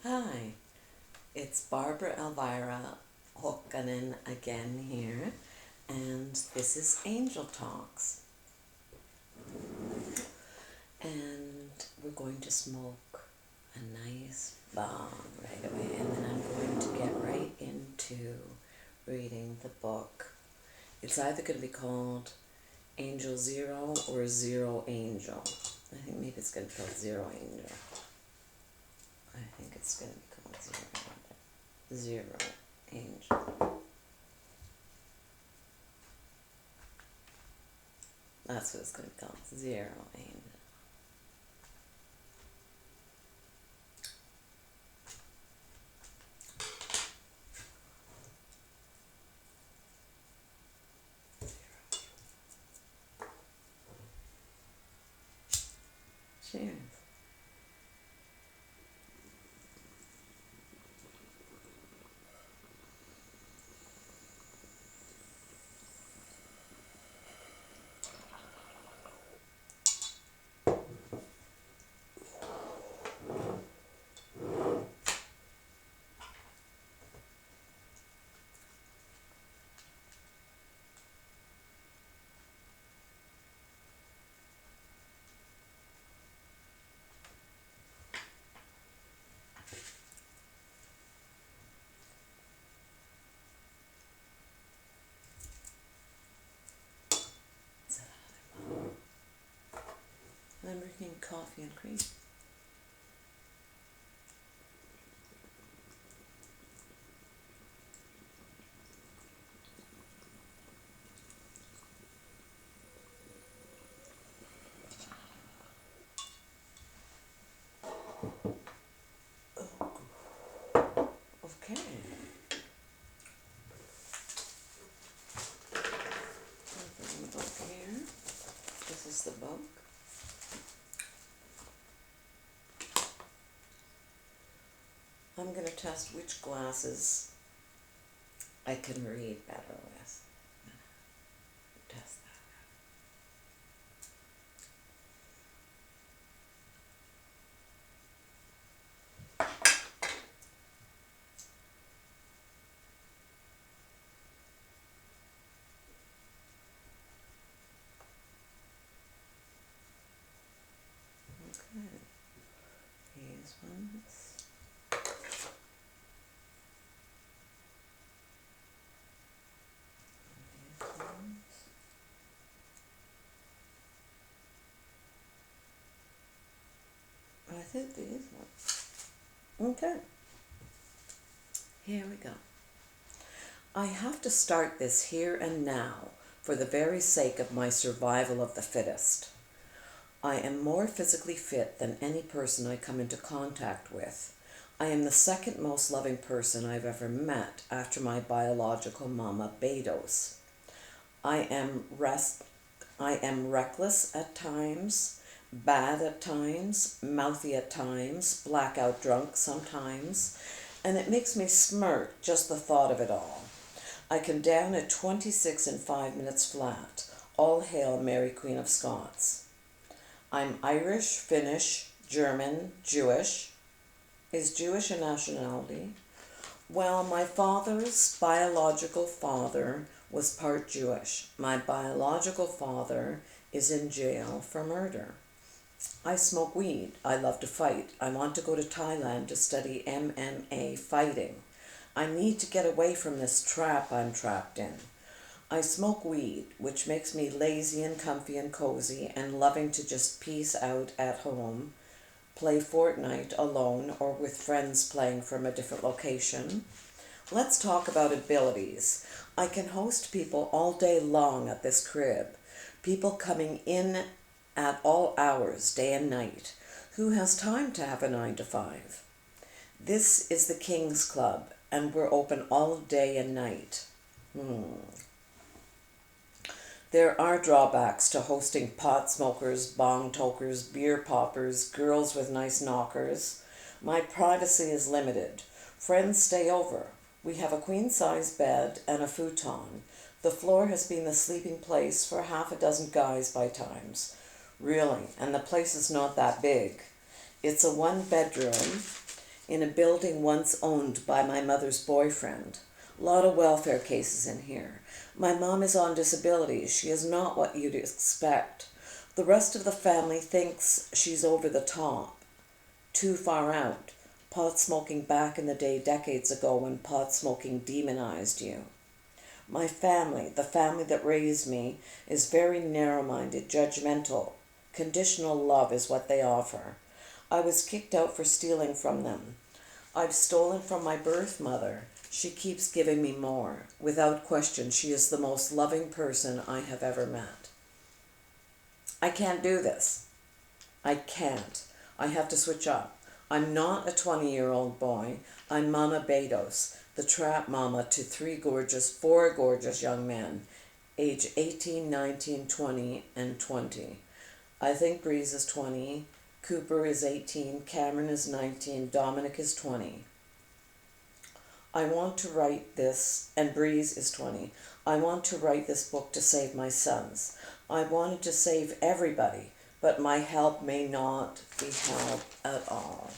Hi, it's Barbara Elvira Hokkanen again here, and this is Angel Talks. And we're going to smoke a nice bong right away, and then I'm going to get right into reading the book. It's either going to be called Angel Zero or Zero Angel. I think maybe it's going to be called Zero Angel. I think it's going to be called Zero Angel. That's what it's going to be called. Zero Angel. Cheers. And I'm drinking coffee and cream. Okay. Open the book here. This is the book. I'm going to test which glasses I can read better with. Test that. Okay. These ones. These ones. I think these ones. Okay. Here we go. I have to start this here and now for the very sake of my survival of the fittest. I am more physically fit than any person I come into contact with. I am the second most loving person I've ever met after my biological mama, Bedos. I am reckless at times, bad at times, mouthy at times, blackout drunk sometimes, and it makes me smirk just the thought of it all. I can down at 26 in 5 minutes flat. All hail Mary Queen of Scots. I'm Irish, Finnish, German, Jewish. Is Jewish a nationality? Well, my father's biological father was part Jewish. My biological father is in jail for murder. I smoke weed. I love to fight. I want to go to Thailand to study MMA fighting. I need to get away from this trap I'm trapped in. I smoke weed, which makes me lazy and comfy and cozy and loving to just peace out at home, play Fortnite alone or with friends playing from a different location. Let's talk about abilities. I can host people all day long at this crib. People coming in at all hours, day and night. Who has time to have a 9 to 5? This is the King's Club, and we're open all day and night. There are drawbacks to hosting pot smokers, bong tokers, beer poppers, girls with nice knockers. My privacy is limited. Friends stay over. We have a queen-size bed and a futon. The floor has been the sleeping place for half a dozen guys by times. Really, and the place is not that big. It's a one-bedroom. in a building once owned by my mother's boyfriend. A lot of welfare cases in here. My mom is on disability. She is not what you'd expect. The rest of the family thinks she's over the top, too far out. Pot smoking back in the day decades ago when pot smoking demonized you. My family, the family that raised me, is very narrow-minded, judgmental. Conditional love is what they offer. I was kicked out for stealing from them. I've stolen from my birth mother. She keeps giving me more. Without question, she is the most loving person I have ever met. I can't do this. I can't. I have to switch up. I'm not a 20-year-old boy. I'm Mama Bedos, the trap mama to four gorgeous young men, age 18, 19, 20, and 20. I think Breeze is 20, Cooper is 18, Cameron is 19, Dominic is 20. I want to write this, and Breeze is 20. I want to write this book to save my sons. I wanted to save everybody, but my help may not be help at all.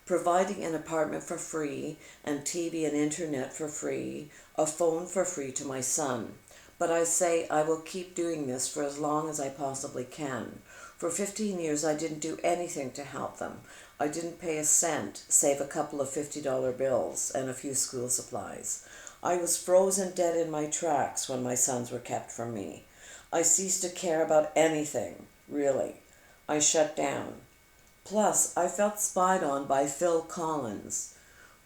Providing an apartment for free, and TV and internet for free, a phone for free to my son. But I say I will keep doing this for as long as I possibly can. For 15 years I didn't do anything to help them. I didn't pay a cent, save a couple of $50 bills and a few school supplies. I was frozen dead in my tracks when my sons were kept from me. I ceased to care about anything, really. I shut down. Plus, I felt spied on by Phil Collins.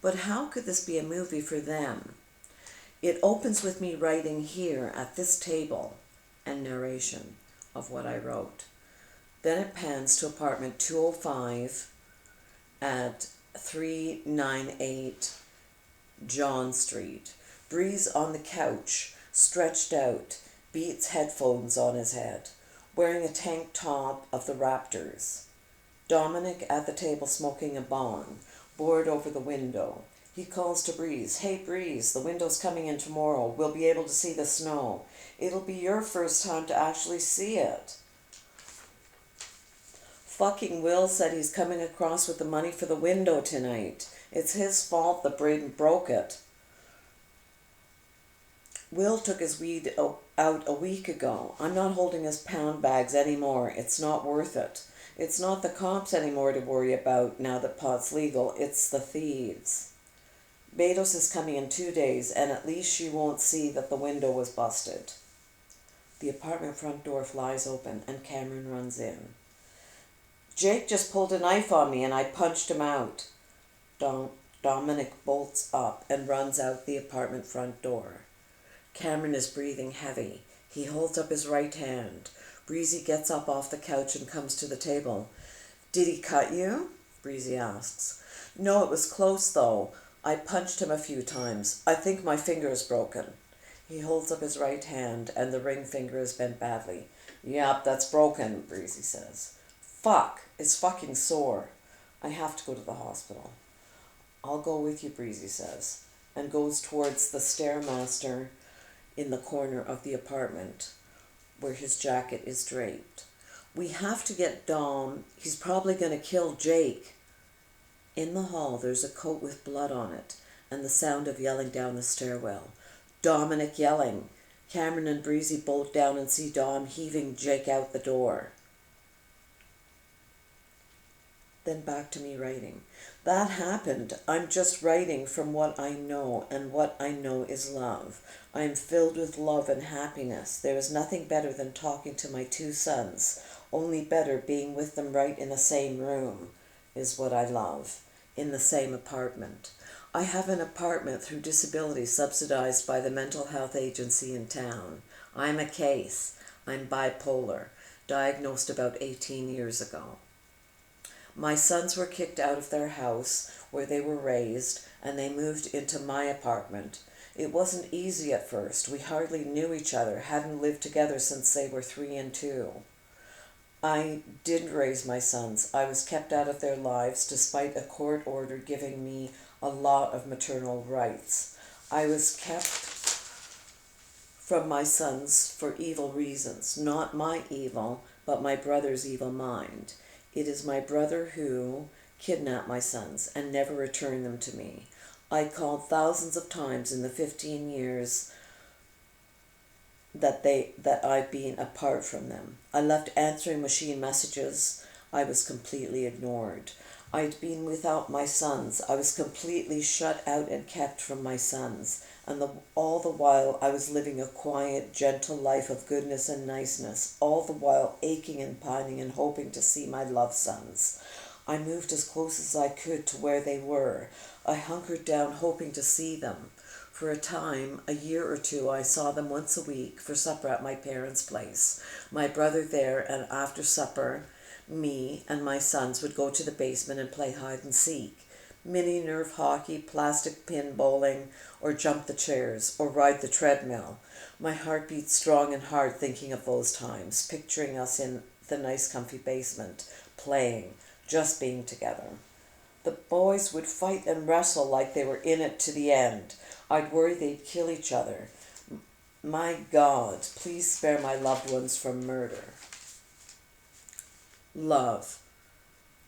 But how could this be a movie for them? It opens with me writing here at this table and narration of what I wrote. Then it pans to apartment 205 at 398 John Street. Breeze on the couch, stretched out, Beats headphones on his head, wearing a tank top of the Raptors. Dominic at the table smoking a bong, bored over the window. He calls to Breeze, "Hey Breeze, the window's coming in tomorrow. We'll be able to see the snow. It'll be your first time to actually see it." Fucking Will said he's coming across with the money for the window tonight. It's his fault that Braden broke it. Will took his weed out a week ago. I'm not holding his pound bags anymore. It's not worth it. It's not the cops anymore to worry about now that pot's legal. It's the thieves. Bedos is coming in 2 days, and at least she won't see that the window was busted. The apartment front door flies open, and Cameron runs in. "Jake just pulled a knife on me, and I punched him out." Dominic bolts up and runs out the apartment front door. Cameron is breathing heavy. He holds up his right hand. Breezy gets up off the couch and comes to the table. "Did he cut you?" Breezy asks. "No, it was close though. I punched him a few times. I think my finger is broken." He holds up his right hand and the ring finger is bent badly. "Yep, that's broken," Breezy says. "Fuck, it's fucking sore. I have to go to the hospital." "I'll go with you," Breezy says, and goes towards the Stairmaster in the corner of the apartment where his jacket is draped. "We have to get Dom. He's probably going to kill Jake." In the hall, there's a coat with blood on it, and the sound of yelling down the stairwell. Dominic yelling. Cameron and Breezy bolt down and see Dom heaving Jake out the door. Then back to me writing. That happened. I'm just writing from what I know, and what I know is love. I am filled with love and happiness. There is nothing better than talking to my 2 sons. Only better being with them right in the same room is what I love. In the same apartment. I have an apartment through disability subsidized by the mental health agency in town. I'm a case. I'm bipolar. Diagnosed about 18 years ago. My sons were kicked out of their house where they were raised, and they moved into my apartment. It wasn't easy at first. We hardly knew each other, hadn't lived together since they were 3 and 2. I didn't raise my sons. I was kept out of their lives despite a court order giving me a lot of maternal rights. I was kept from my sons for evil reasons. Not my evil, but my brother's evil mind. It is my brother who, kidnap my sons and never return them to me. I called thousands of times in the 15 years that I've been apart from them. I left answering machine messages. I was completely ignored. I'd been without my sons. I was completely shut out and kept from my sons. And all the while I was living a quiet, gentle life of goodness and niceness, all the while aching and pining and hoping to see my loved sons. I moved as close as I could to where they were. I hunkered down hoping to see them. For a time, a year or two, I saw them once a week for supper at my parents' place. My brother there, and after supper, me and my sons would go to the basement and play hide and seek, mini Nerf hockey, plastic pin bowling, or jump the chairs, or ride the treadmill. My heart beat strong and hard thinking of those times, picturing us in the nice comfy basement, playing, just being together. The boys would fight and wrestle like they were in it to the end. I'd worry they'd kill each other. My God, please spare my loved ones from murder. Love.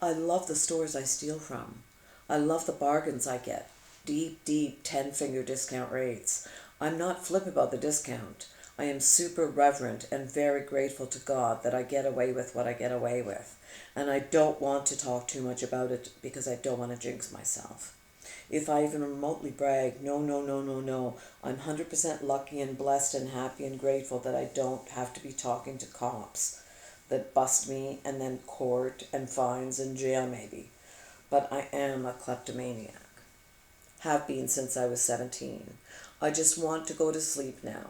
I love the stores I steal from. I love the bargains I get. Deep, 10-finger discount rates. I'm not flip about the discount. I am super reverent and very grateful to God that I get away with what I get away with. And I don't want to talk too much about it because I don't want to jinx myself. If I even remotely brag, no. I'm 100% lucky and blessed and happy and grateful that I don't have to be talking to cops that bust me and then court and fines and jail maybe. But I am a kleptomaniac. Have been since I was 17. I just want to go to sleep now.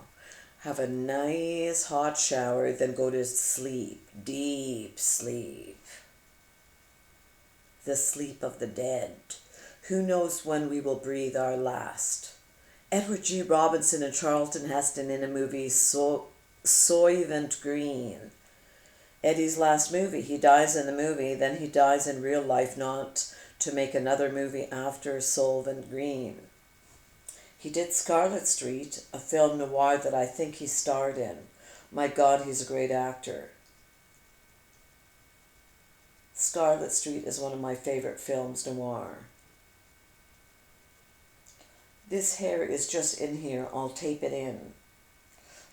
Have a nice hot shower, then go to sleep. Deep sleep. The sleep of the dead. Who knows when we will breathe our last? Edward G. Robinson and Charlton Heston in a movie, Soylent Green. Eddie's last movie. He dies in the movie, then he dies in real life, not to make another movie after Soylent Green. He did Scarlet Street, a film noir that I think he starred in. My God, he's a great actor. Scarlet Street is one of my favorite films noir. This hair is just in here, I'll tape it in.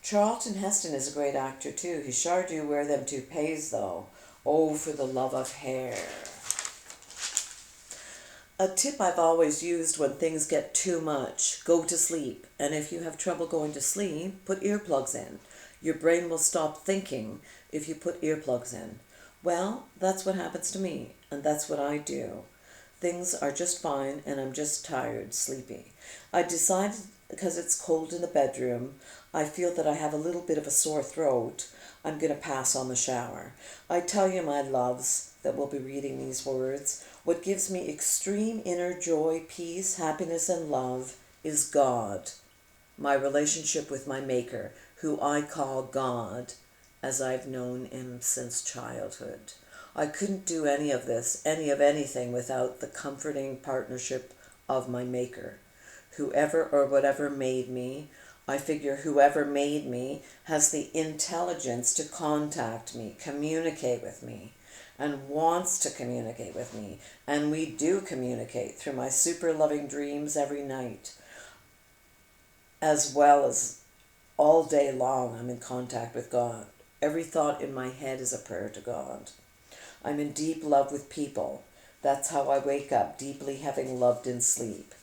Charlton Heston is a great actor too. He sure do wear them toupees though. Oh, for the love of hair. A tip I've always used when things get too much, go to sleep. And if you have trouble going to sleep, put earplugs in. Your brain will stop thinking if you put earplugs in. Well, that's what happens to me, and that's what I do. Things are just fine, and I'm just tired, sleepy. I decided, because it's cold in the bedroom, I feel that I have a little bit of a sore throat, I'm going to pass on the shower. I tell you, my loves, that will be reading these words, what gives me extreme inner joy, peace, happiness, and love is God, my relationship with my Maker, who I call God, as I've known him since childhood. I couldn't do any of this, any of anything, without the comforting partnership of my Maker. Whoever or whatever made me, I figure whoever made me has the intelligence to contact me, communicate with me, and wants to communicate with me. And we do communicate through my super loving dreams every night, as well as all day long I'm in contact with God. Every thought in my head is a prayer to God. I'm in deep love with people. That's how I wake up, deeply having loved in sleep.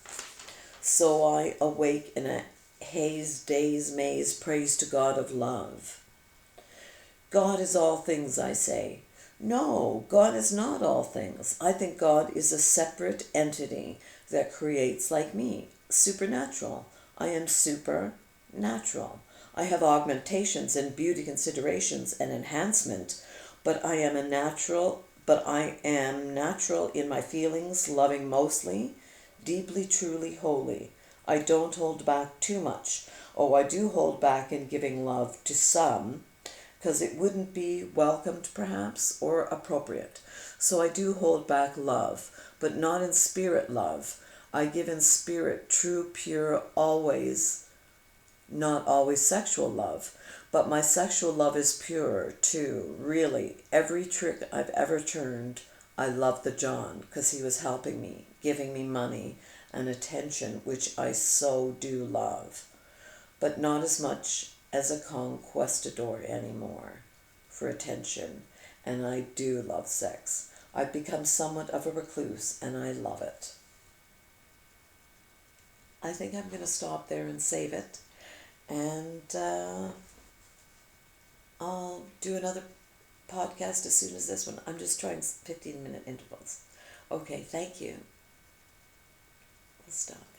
So I awake in a haze, daze, maze, praise to God of love. God is all things, I say. No, God is not all things. I think God is a separate entity that creates like me, supernatural. I am supernatural. I have augmentations and beauty considerations and enhancement, but I am natural in my feelings, loving mostly, deeply, truly, holy. I don't hold back too much. Oh, I do hold back in giving love to some, because it wouldn't be welcomed perhaps or appropriate. So I do hold back love, but not in spirit love. I give in spirit, true, pure, always, not always sexual love. But my sexual love is pure too, really. Every trick I've ever turned, I loved the John because he was helping me, giving me money and attention, which I so do love, but not as much as a conquistador anymore for attention. And I do love sex. I've become somewhat of a recluse and I love it. I think I'm going to stop there and save it. And I'll do another podcast as soon as this one. I'm just trying 15-minute intervals. Okay, thank you. We'll stop.